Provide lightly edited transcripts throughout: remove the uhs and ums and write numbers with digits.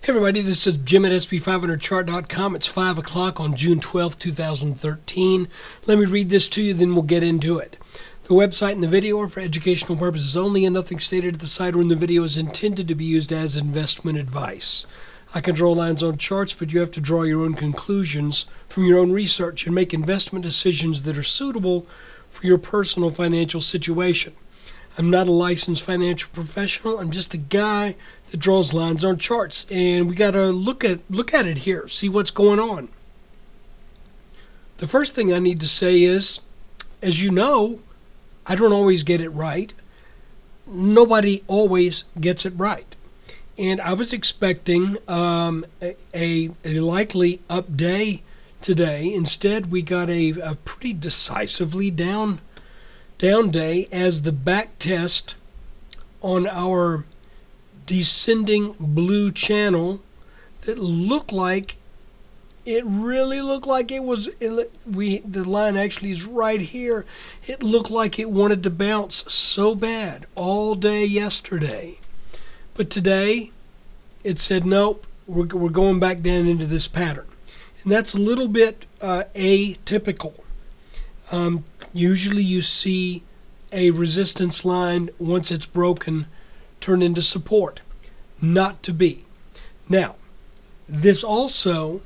Hey everybody, this is Jim at SP500chart.com. It's 5 o'clock on June 12th, 2013. Let me read this to you, then we'll get into it. The website and the video are for educational purposes only, and nothing stated at the site or in the video is intended to be used as investment advice. I can draw lines on charts, but you have to draw your own conclusions from your own research and make investment decisions that are suitable for your personal financial situation. I'm not a licensed financial professional. I'm just a guy that draws lines on charts, and we got to look at it here, see what's going on. The first thing I need to say is, as you know, I don't always get it right. Nobody always gets it right. And I was expecting a likely up day today. Instead, we got a pretty decisively down day as the back test on our descending blue channel that looked like the line actually is right here. It looked like it wanted to bounce so bad all day yesterday, but today it said nope, we're going back down into this pattern, and that's a little bit atypical. Usually you see a resistance line, once it's broken, turn into support. Not to be. Now, this also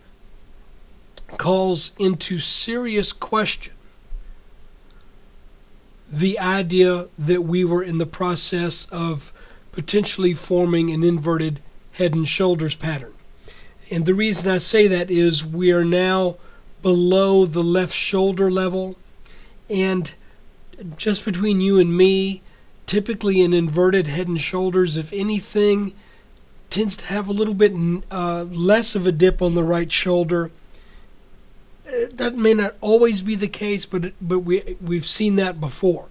calls into serious question the idea that we were in the process of potentially forming an inverted head and shoulders pattern. And the reason I say that is we are now below the left shoulder level, and just between you and me, typically an inverted head and shoulders, if anything, tends to have a little bit less of a dip on the right shoulder. That may not always be the case, but we've seen that before.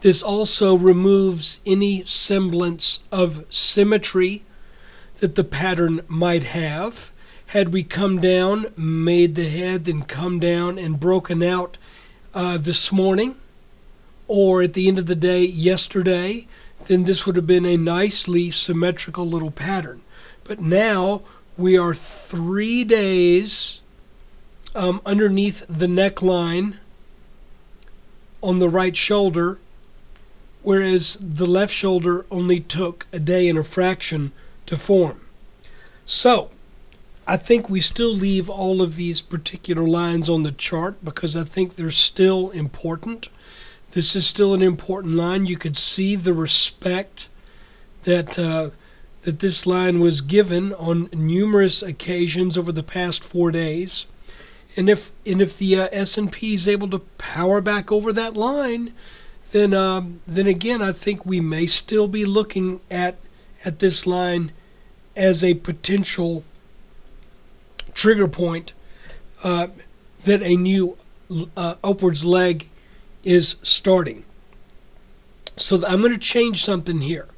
This also removes any semblance of symmetry that the pattern might have. Had we come down, made the head, then come down and broken out this morning, or at the end of the day yesterday, then this would have been a nicely symmetrical little pattern. But now we are 3 days underneath the neckline on the right shoulder, whereas the left shoulder only took a day and a fraction to form. So I think we still leave all of these particular lines on the chart because I think they're still important. This is still an important line. You could see the respect that this line was given on numerous occasions over the past 4 days. And if the S&P is able to power back over that line, then again I think we may still be looking at this line as a potential trigger point that a new upwards leg is starting. So I'm going to change something here.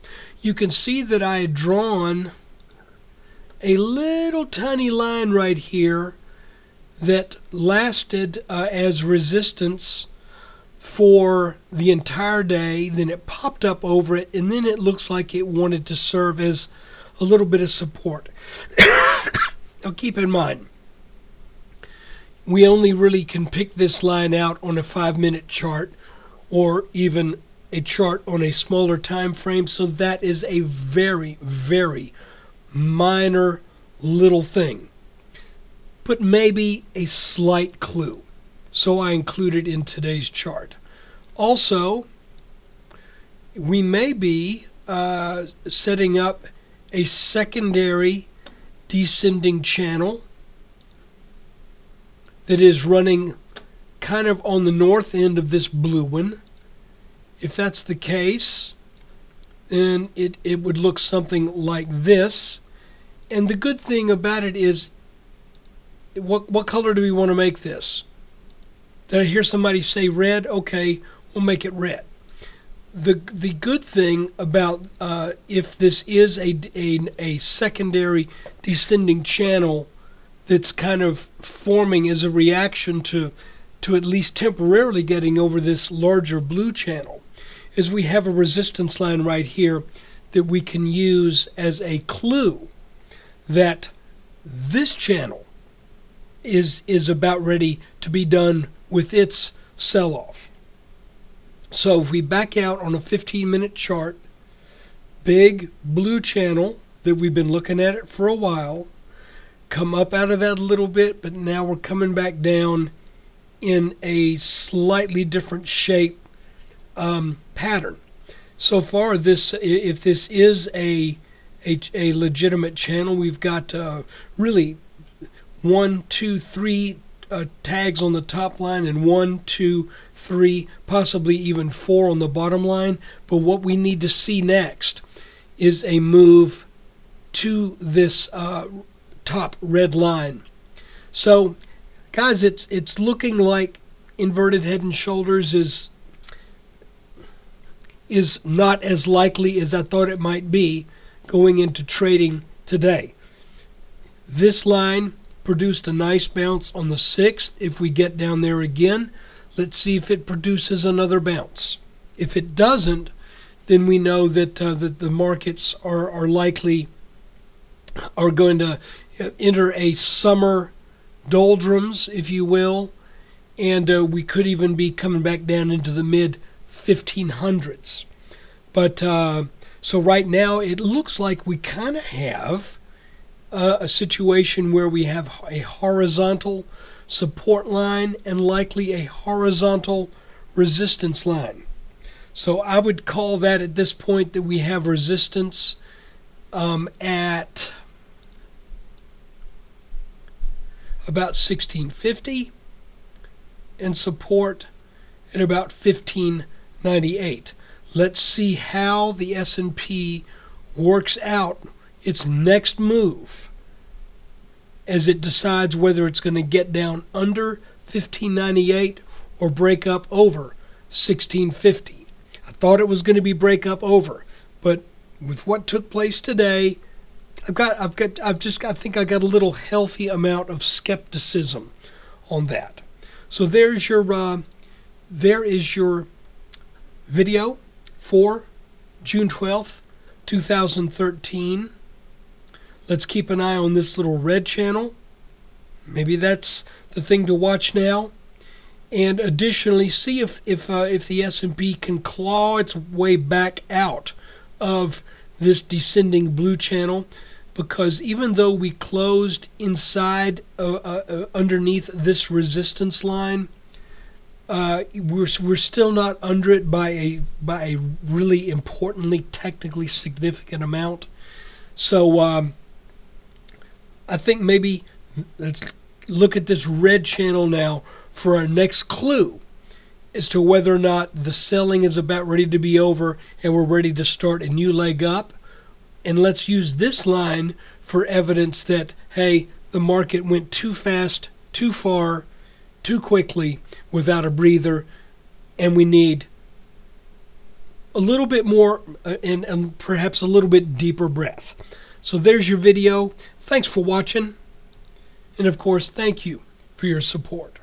You can see that I had drawn a little tiny line right here that lasted as resistance for the entire day. Then it popped up over it, and then it looks like it wanted to serve as a little bit of support. Now keep in mind, we only really can pick this line out on a 5-minute chart or even a chart on a smaller time frame, so that is a very, very minor little thing, but maybe a slight clue. So I included in today's chart. Also, we may be setting up a secondary descending channel that is running kind of on the north end of this blue one. If that's the case, then it would look something like this. And the good thing about it is, what color do we want to make this? Did I hear somebody say red? Okay, we'll make it red. The good thing about if this is a secondary descending channel that's kind of forming as a reaction to at least temporarily getting over this larger blue channel, is we have a resistance line right here that we can use as a clue that this channel is about ready to be done with its sell-off. So if we back out on a 15-minute chart, big blue channel that we've been looking at it for a while, come up out of that a little bit, but now we're coming back down in a slightly different shape pattern. So far, if this is a legitimate channel, we've got really 1, 2, 3 tags on the top line, and 1, 2, 3, possibly even 4 on the bottom line. But what we need to see next is a move to this top red line. So guys, it's looking like inverted head and shoulders is not as likely as I thought it might be going into trading today. This line produced a nice bounce on the 6th. If we get down there again, let's see if it produces another bounce. If it doesn't, then we know that the markets are likely going to enter a summer doldrums, if you will, and we could even be coming back down into the mid 1500s. But so right now it looks like we kind of have a situation where we have a horizontal support line and likely a horizontal resistance line. So I would call that at this point that we have resistance at about 1650 and support at about 1598. Let's see how the S&P works out its next move as it decides whether it's going to get down under 1598 or break up over 1650. I thought it was going to be break up over, but with what took place today, I think I got a little healthy amount of skepticism on that. So there is your video for June 12th, 2013. Let's keep an eye on this little red channel. Maybe that's the thing to watch now. And additionally, see if the S&P can claw its way back out of this descending blue channel, because even though we closed inside underneath this resistance line, we're still not under it by a really importantly technically significant amount. So I think maybe let's look at this red channel now for our next clue as to whether or not the selling is about ready to be over and we're ready to start a new leg up. And let's use this line for evidence that, hey, the market went too fast, too far, too quickly, without a breather, and we need a little bit more and perhaps a little bit deeper breath. So there's your video. Thanks for watching. And of course, thank you for your support.